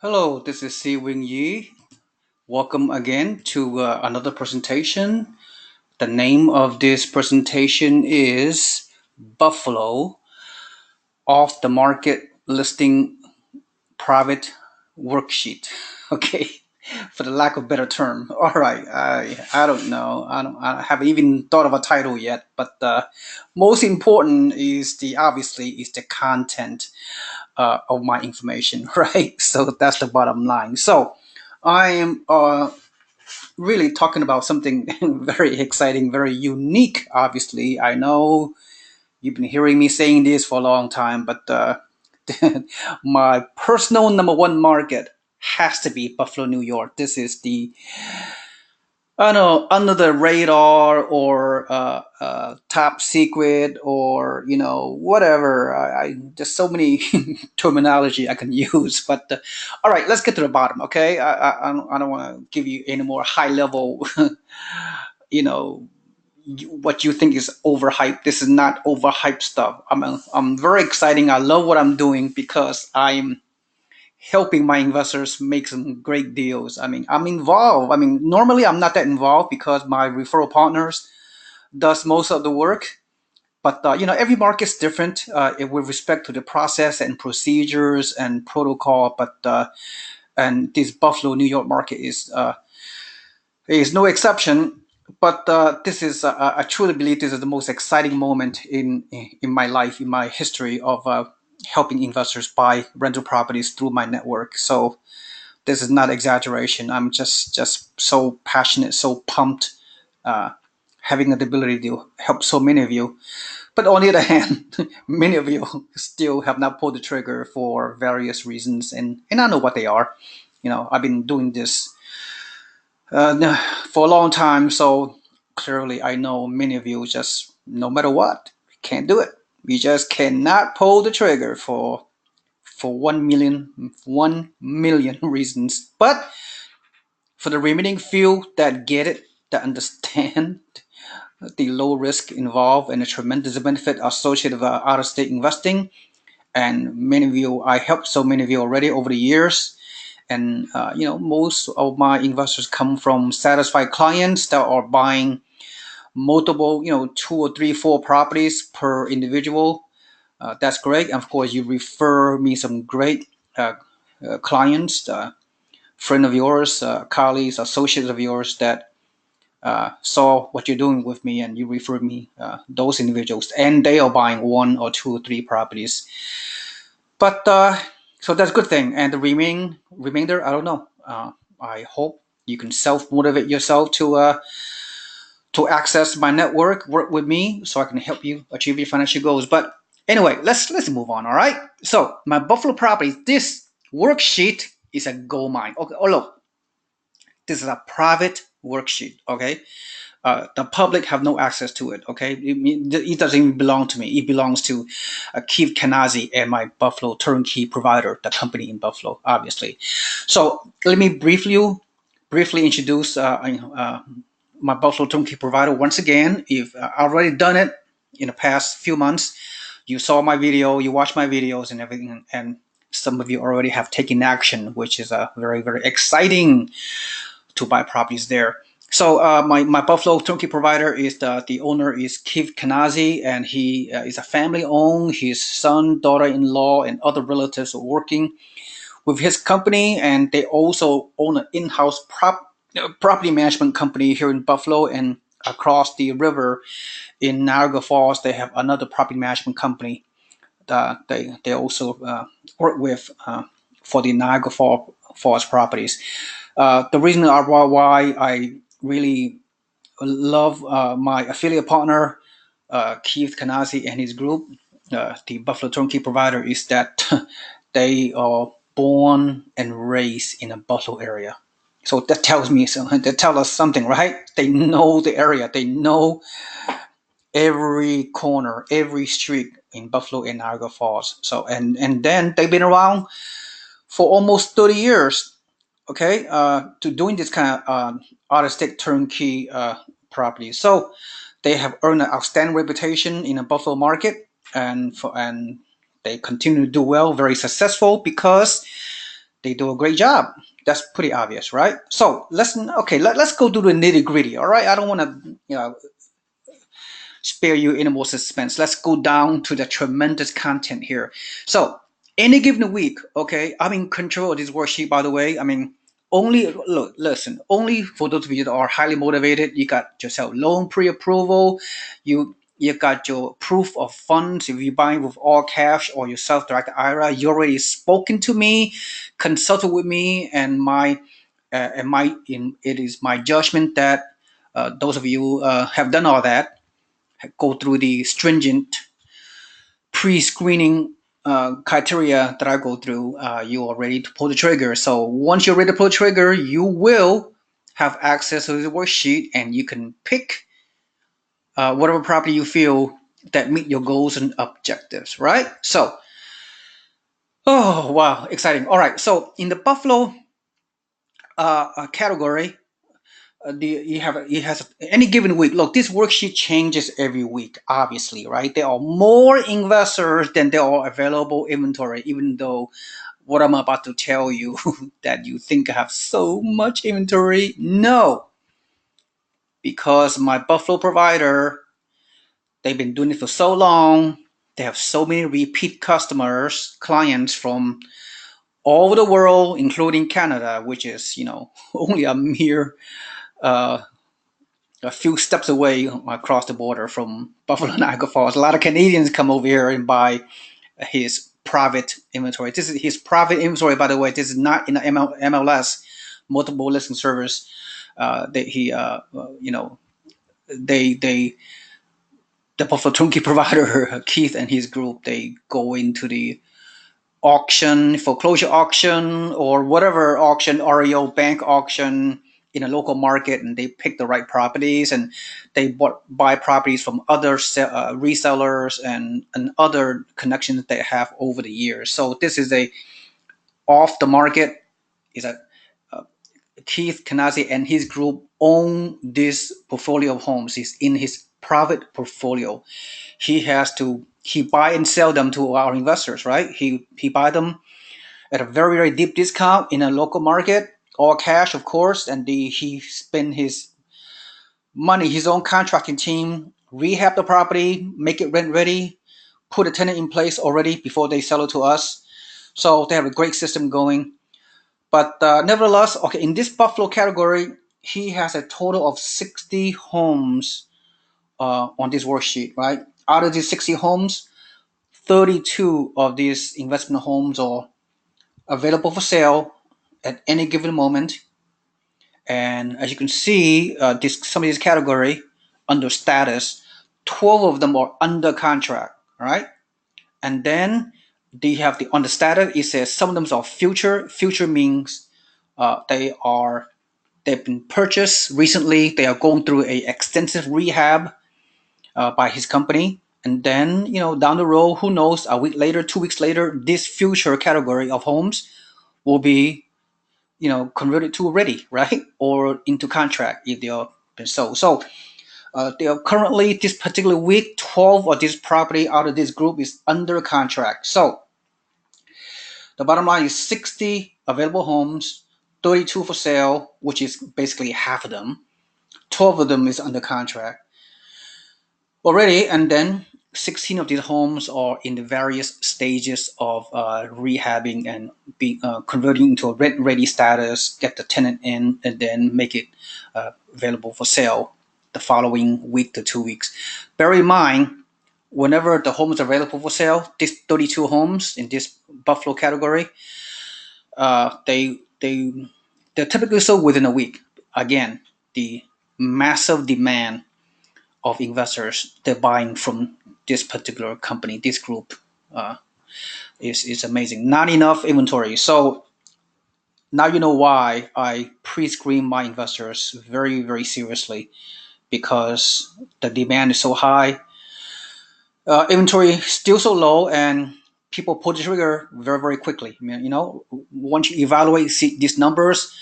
Hello, this is Seewing Yee. Welcome again to another presentation. The name of this presentation is Buffalo Off the Market Listing Private Worksheet. Okay, for the lack of better term. All right, I don't know. I haven't even thought of a title yet. But most important is the content of my information, right? So that's the bottom line. So I am really talking about something very exciting, very unique. Obviously, I know you've been hearing me saying this for a long time, but my personal number one market has to be Buffalo, New York. This is the I don't know, under the radar or top secret or whatever. There's so many terminology I can use. But all right, let's get to the bottom. Okay, I don't want to give you any more high level. you know what you think is overhyped. This is not overhyped stuff. I'm very exciting. I love what I'm doing because I'm helping my investors make some great deals. I mean, I'm involved. I mean, normally I'm not that involved because my referral partners does most of the work. But every market's different with respect to the process and procedures and protocol. But and this Buffalo, New York market is no exception. But this is I truly believe this is the most exciting moment in my life, in my history of helping investors buy rental properties through my network. So this is not exaggeration. I'm just so passionate, so pumped, uh, having the ability to help so many of you. But on the other hand, many of you still have not pulled the trigger for various reasons, and I know what they are. I've been doing this for a long time, so clearly I know many of you just no matter what can't do it. We just cannot pull the trigger for 1 million reasons. But for the remaining few that get it, that understand the low risk involved and the tremendous benefit associated with out of state investing, and many of you, I helped so many of you already over the years. And most of my investors come from satisfied clients that are buying multiple, two or three, four properties per individual. That's great. And of course, you refer me some great clients, friend of yours, colleagues, associates of yours that saw what you're doing with me, and you refer me those individuals, and they are buying one or two or three properties. But so that's a good thing. And the remainder, I don't know. I hope you can self motivate yourself to access my network, work with me, so I can help you achieve your financial goals. But anyway, let's move on. All right. So my Buffalo properties, this worksheet is a gold mine. Okay. Oh look, this is a private worksheet. Okay. The public have no access to it. Okay, it doesn't even belong to me. It belongs to Keith Kanazi and my Buffalo turnkey provider, the company in Buffalo, obviously. So let me briefly introduce my Buffalo turnkey provider once again. If I've already done it in the past few months, you saw my video, you watched my videos and everything, and some of you already have taken action, which is very exciting to buy properties there. So my Buffalo turnkey provider is the owner is Keith Kanazi, and he is a family owned. His son, daughter-in-law, and other relatives are working with his company, and they also own an in-house property management company here in Buffalo, and across the river in Niagara Falls they have another property management company that they also work with for the Niagara Falls properties. The reason why I really love my affiliate partner, Keith Kanazi and his group, the Buffalo Turnkey Provider, is that they are born and raised in a Buffalo area. So that tells me something. That tells us something, right? They know the area. They know every corner, every street in Buffalo and Niagara Falls. So and then they've been around for almost 30 years. Okay, to doing this kind of out of state turnkey property. So they have earned an outstanding reputation in the Buffalo market, and they continue to do well, very successful because they do a great job. That's pretty obvious, right? So let's go to the nitty gritty. All right, I don't want to spare you any more suspense. Let's go down to the tremendous content here. So any given week, okay, I'm in control of this worksheet, by the way. I mean, only look, listen, only for those of you that are highly motivated, you got yourself loan pre-approval, you got your proof of funds if you buy with all cash or your self-directed IRA. You already spoken to me, consulted with me, and it is my judgment that those of you have done all that, go through the stringent pre-screening criteria that I go through, you are ready to pull the trigger. So once you're ready to pull the trigger, you will have access to the worksheet and you can pick whatever property you feel that meet your goals and objectives, right? So, oh wow, exciting. All right, so in the Buffalo category, you has any given week. Look, this worksheet changes every week, obviously, right? There are more investors than there are available inventory, even though what I'm about to tell you that you think I have so much inventory. No, because my Buffalo provider, they've been doing it for so long. They have so many repeat customers, clients from all over the world, including Canada, which is, only a mere uh, a few steps away across the border from Buffalo, Niagara Falls. A lot of Canadians come over here and buy his private inventory. This is his private inventory, by the way. This is not in the MLS, multiple listing service. That he, they, the Buffalo turnkey provider Keith and his group, they go into the auction, foreclosure auction, or whatever auction, REO bank auction in a local market, and they pick the right properties, and they buy properties from other resellers and other connections that they have over the years. So this is a off the market. Is a Keith Kanazi and his group own this portfolio of homes. He's in his private portfolio. He buy and sell them to our investors, right? He buy them at a very, very deep discount in a local market, all cash, of course, and he spend his money, his own contracting team, rehab the property, make it rent ready, put a tenant in place already before they sell it to us. So they have a great system going. But nevertheless, okay, in this Buffalo category, he has a total of 60 homes on this worksheet, right? Out of these 60 homes, 32 of these investment homes are available for sale at any given moment. And as you can see, some of these category under status, 12 of them are under contract, right? And then they have the under status. It says some of them are future. Future means they've been purchased recently. They are going through a extensive rehab by his company. And then down the road, who knows? A week later, 2 weeks later, this future category of homes will be converted to ready, right, or into contract if they are been sold. So they are currently this particular week, 12 of this property out of this group is under contract. So the bottom line is 60 available homes, 32 for sale, which is basically half of them. 12 of them is under contract already, and then 16 of these homes are in the various stages of rehabbing and be converting into a rent ready status, get the tenant in, and then make it available for sale the following week to 2 weeks. Bear in mind, whenever the home is available for sale, these 32 homes in this Buffalo category, uh, they they they're typically sold within a week. Again, the massive demand of investors they're buying from this particular company, this group, uh, is amazing. Not enough inventory. So now you know why I pre-screen my investors very, very seriously, because the demand is so high, inventory still so low, and people pull the trigger very, very quickly. I mean, once you evaluate see these numbers,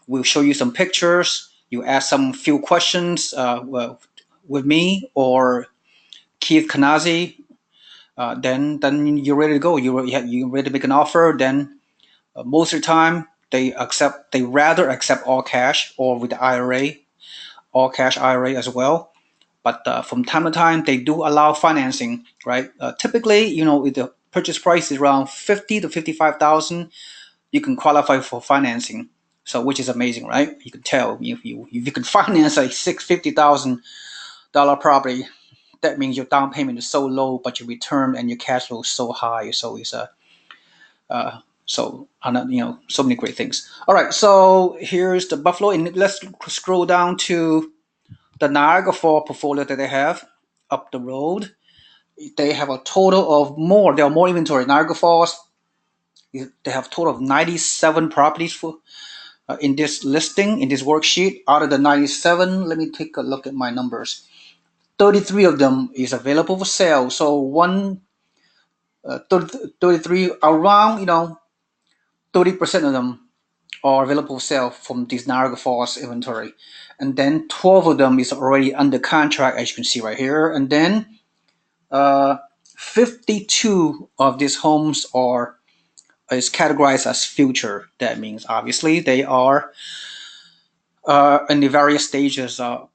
we'll show you some pictures. You ask some few questions with me or Keith Kanazi, then you're ready to go. You're ready to make an offer. Then Most of the time, they rather accept all cash or with the IRA, all cash IRA as well. But from time to time, they do allow financing, right? Typically, if the purchase price is around 50 to 55,000, you can qualify for financing. So, which is amazing, right? You can tell if you can finance a $650,000 property, that means your down payment is so low, but your return and your cash flow is so high. So it's a so many great things. All right, so here's the Buffalo, and let's scroll down to the Niagara Falls portfolio that they have up the road. They have a total of more. There are more inventory. Niagara Falls, they have a total of 97 properties in this listing, in this worksheet. Out of the 97, let me take a look at my numbers. 33 of them is available for sale. So 33 around, 30% of them are available for sale from this Niagara Falls inventory. And then 12 of them is already under contract, as you can see right here. And then 52 of these homes is categorized as future. That means obviously they are in the various stages of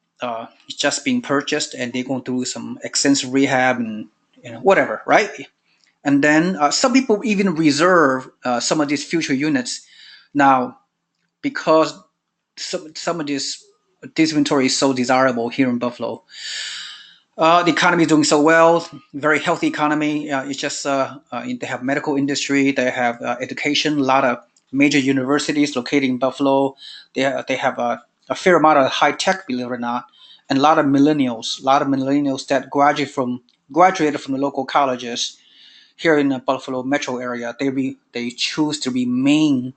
just being purchased, and they're going through some extensive rehab and whatever, right? And then some people even reserve some of these future units now because some of this inventory is so desirable here in Buffalo. The economy is doing so well, very healthy economy. It's just they have medical industry, they have education, a lot of major universities located in Buffalo. They have a fair amount of high tech, believe it or not, and a lot of millennials that graduated from the local colleges here in the Buffalo metro area. They choose to remain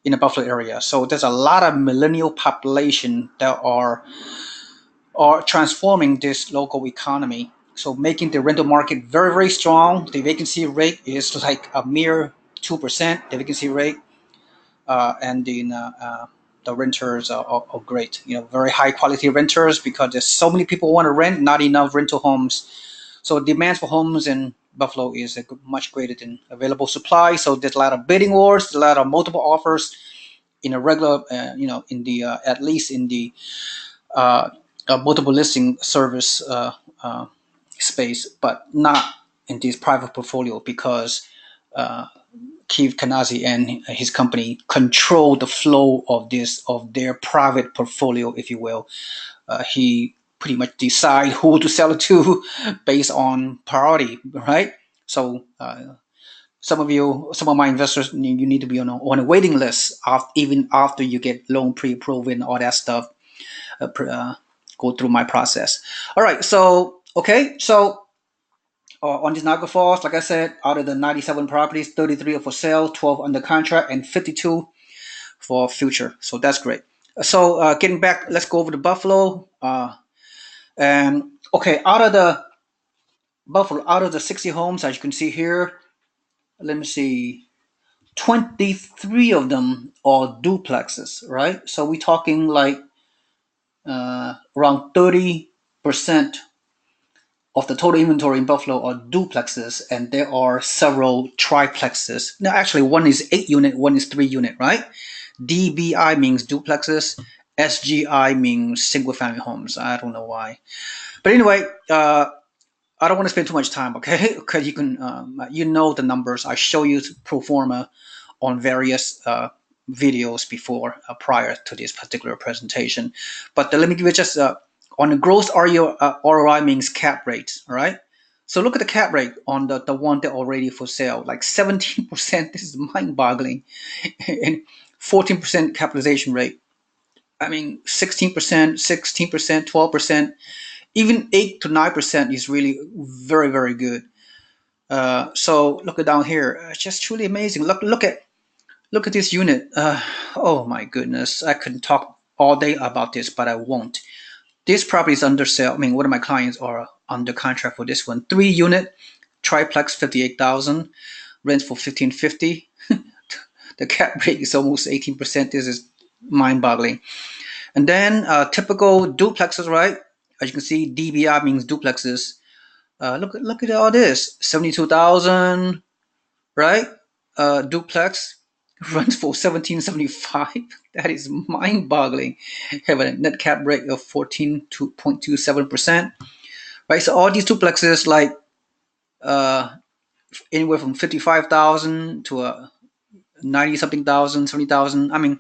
in the Buffalo area. So there's a lot of millennial population that are transforming this local economy. So making the rental market very, very strong. The vacancy rate is like a mere 2%. The vacancy rate, and the renters are great. Very high quality renters because there's so many people who want to rent, not enough rental homes. So demand for homes in Buffalo is much greater than available supply. So there's a lot of bidding wars, a lot of multiple offers in a regular, in the at least in the uh, multiple listing service space, but not in this private portfolio because Keith Kanazi and his company control the flow of their private portfolio, if you will. He pretty much decide who to sell it to based on priority, right? So some of my investors, you need to be on a waiting list even after you get loan pre-approved and all that stuff. Go through my process. All right, so okay, so on this Niagara Falls, like I said, out of the 97 properties, 33 are for sale, 12 under contract, and 52 for future. So that's great. So getting back, let's go over to Buffalo. And okay, out of the 60 homes, as you can see here, let me see, 23 of them are duplexes, right? So we're talking like around 30% of the total inventory in Buffalo are duplexes, and there are several triplexes. Now, actually, one is 8 unit, one is 3 unit, right? DBI means duplexes. SGI means single family homes. I don't know why. But anyway, I don't want to spend too much time, okay? Because you can, the numbers. I show you pro forma on various videos before, prior to this particular presentation. But let me give you just on the gross ROI means cap rate, all right? So look at the cap rate on the one that already for sale, like 17%. This is mind-boggling, and 14% capitalization rate. I mean, 16%, 16%, 12%, even 8 to 9% is really very, very good. So look at down here, it's just truly amazing. Look at this unit. Oh my goodness, I could talk all day about this, but I won't. This property is under sale. I mean, one of my clients are under contract for this one. 3 unit, triplex, 58,000, rent for 1550. The cap rate is almost 18%. This is mind-boggling. And then typical duplexes, right? As you can see, DBI means duplexes. Look at all this, 72,000, right? Duplex. runs for 1775. That is mind-boggling. Have a net cap rate of 14.27%. Right, so all these duplexes, like uh, anywhere from 55,000 to 90 something thousand, 70,000. I mean,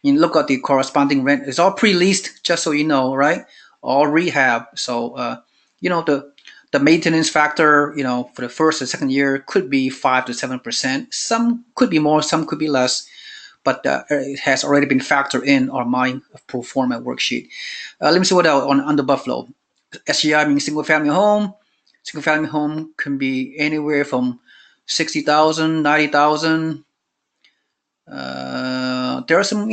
you look at the corresponding rent. It's all pre-leased, just so you know, right? All rehab. So the maintenance factor, for the first and second year could be 5 to 7%. Some could be more, some could be less, but it has already been factored in our my pro forma worksheet. Let me see what else on under Buffalo. SGI means single family home. Single family home can be anywhere from 60,000, 90,000. There are some,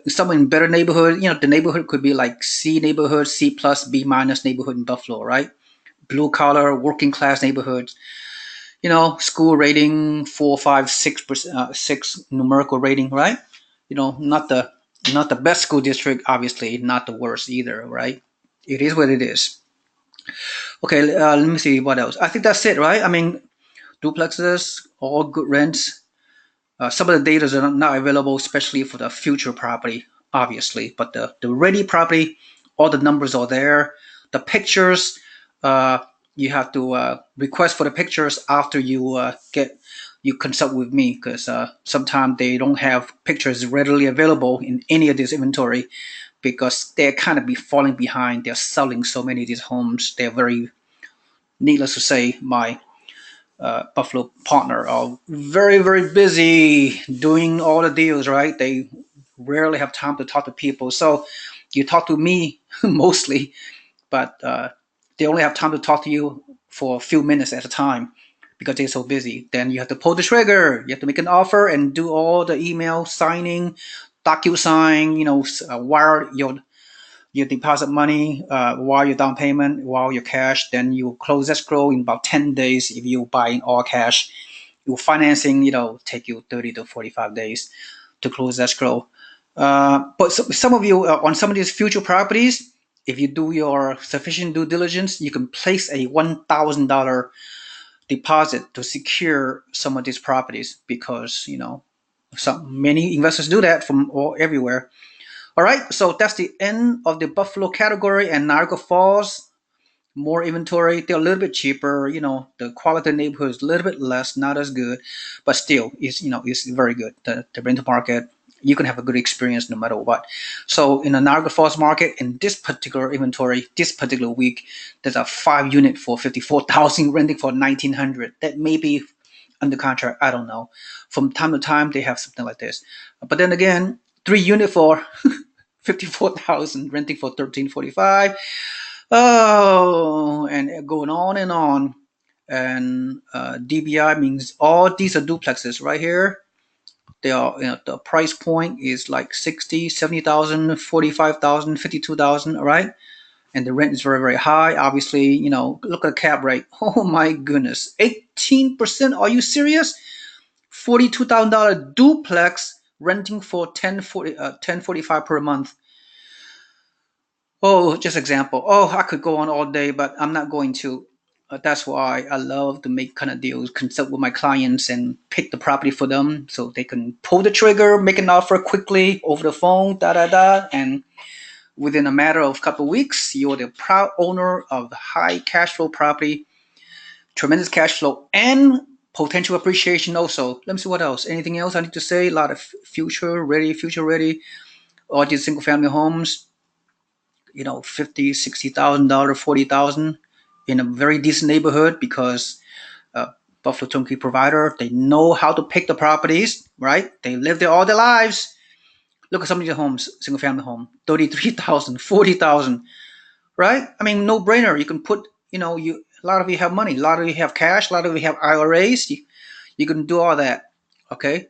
some in better neighborhood. The neighborhood could be like C neighborhood, C plus, B minus neighborhood in Buffalo, right? Blue collar, working class neighborhoods. School rating 4, 5, 6%, 6 numerical rating, right? Not the best school district, obviously, not the worst either, right? It is what it is. Okay, let me see what else. I think that's it, right? I mean, duplexes, all good rents. Some of the data are not available, especially for the future property, obviously. But the ready property, all the numbers are there. The pictures, uh, you have to request for the pictures after you consult with me, because sometimes they don't have pictures readily available in any of this inventory, because they're kind of be falling behind. They're selling so many of these homes. They're very, needless to say, my Buffalo partner are very, very busy doing all the deals, right? They rarely have time to talk to people. So you talk to me mostly, but they only have time to talk to you for a few minutes at a time because they're so busy. Then you have to pull the trigger. You have to make an offer and do all the email signing, DocuSign, wire your deposit money, while your down payment, while your cash, then you close escrow in about 10 days if you buy in all cash. Your financing, take you 30 to 45 days to close escrow. But some of you, on some of these future properties, if you do your sufficient due diligence, you can place a $1,000 deposit to secure some of these properties, because, many investors do that from all everywhere. All right, so that's the end of the Buffalo category, and Niagara Falls, more inventory. They're a little bit cheaper. The quality of the neighborhood is a little bit less, not as good, but still, it's very good. The rental market, you can have a good experience no matter what. So in the Niagara Falls market, in this particular inventory, this particular week, there's a 5 unit for 54,000 renting for 1,900. That may be under contract. I don't know. From time to time, they have something like this. But then again, 3 unit for 54,000 renting for 1345. Oh, and going on and on. And DBI means all these are duplexes right here. They are, the price point is like 60, 70,000, 45,000, 52,000. All right. And the rent is very, very high. Obviously, look at the cap rate. Oh my goodness. 18%. Are you serious? $42,000 duplex renting for 1045 per month. Oh, just example. Oh, I could go on all day, but I'm not going to. That's why I love to make kind of deals, consult with my clients and pick the property for them so they can pull the trigger, make an offer quickly over the phone, da da da, and within a matter of a couple of weeks, you're the proud owner of the high cash flow property, tremendous cash flow, and potential appreciation also. Let me see what else. Anything else I need to say? A lot of future ready. All these single family homes, 50, $60,000, 40,000 in a very decent neighborhood, because uh, Buffalo turnkey provider, they know how to pick the properties, right? They live there all their lives. Look at some of these homes, single family home, 33,000, 40,000, right? I mean, no brainer. You can put, a lot of you have money, a lot of you have cash, a lot of you have IRAs. You can do all that, okay?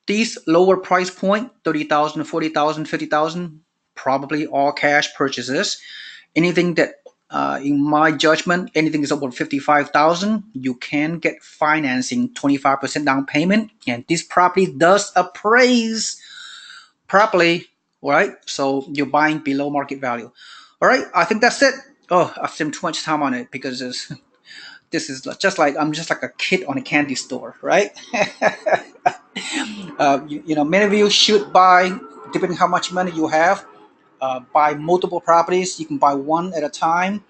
These lower price point, 30,000, 40,000, 50,000, probably all cash purchases. Anything that, in my judgment, anything is over 55,000, you can get financing, 25% down payment, and this property does appraise properly, right? So you're buying below market value. All right, I think that's it. Oh, I've spent too much time on it because this is just like I'm just like a kid on a candy store, right? Many of you should buy, depending how much money you have, buy multiple properties. You can buy one at a time,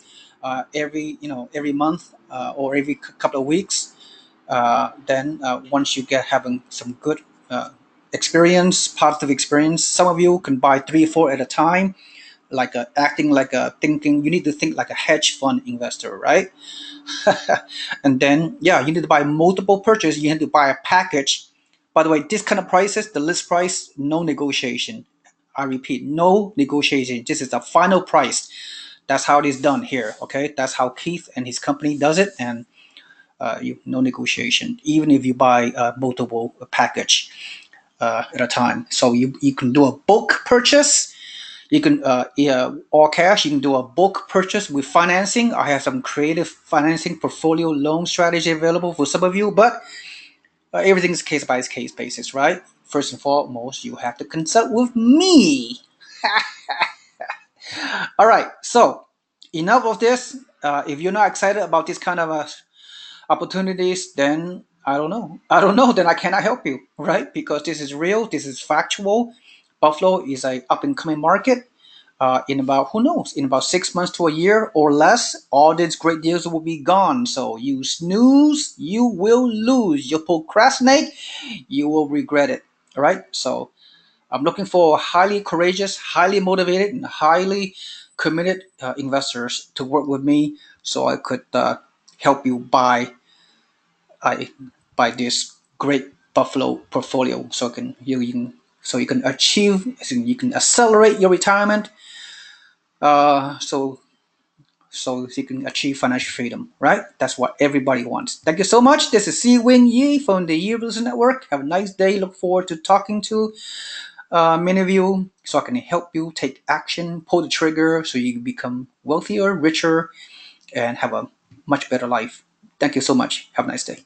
every month or every couple of weeks. Then once you get having some good experience, positive experience, some of you can buy three, four at a time, like acting like a thinking. You need to think like a hedge fund investor, right? And then yeah, you need to buy multiple purchase. You need to buy a package. By the way, this kind of prices, the list price, no negotiation. I repeat, no negotiation. This is the final price. That's how it is done here. Okay, that's how Keith and his company does it, and no negotiation. Even if you buy multiple package at a time, so you can do a bulk purchase. You can yeah, all cash. You can do a bulk purchase with financing. I have some creative financing portfolio loan strategy available for some of you, but everything is case by case basis, right? First and foremost, you have to consult with me. All right, so enough of this. If you're not excited about this kind of opportunities, then I don't know. I don't know. Then I cannot help you, right? Because this is real. This is factual. Buffalo is a up and coming market. In about who knows, in about 6 months to a year or less, all these great deals will be gone. So you snooze, you will lose. You procrastinate, you will regret it. All right. So I'm looking for highly courageous, highly motivated, and highly committed investors to work with me, so I could help you I buy this great Buffalo portfolio, so you can achieve, so you can accelerate your retirement, so you can achieve financial freedom, right? That's what everybody wants. Thank you so much. This is Seewing Yee from the Yee Business Network. Have a nice day. Look forward to talking to many of you, so I can help you take action, pull the trigger, so you can become wealthier, richer, and have a much better life. Thank you so much. Have a nice day.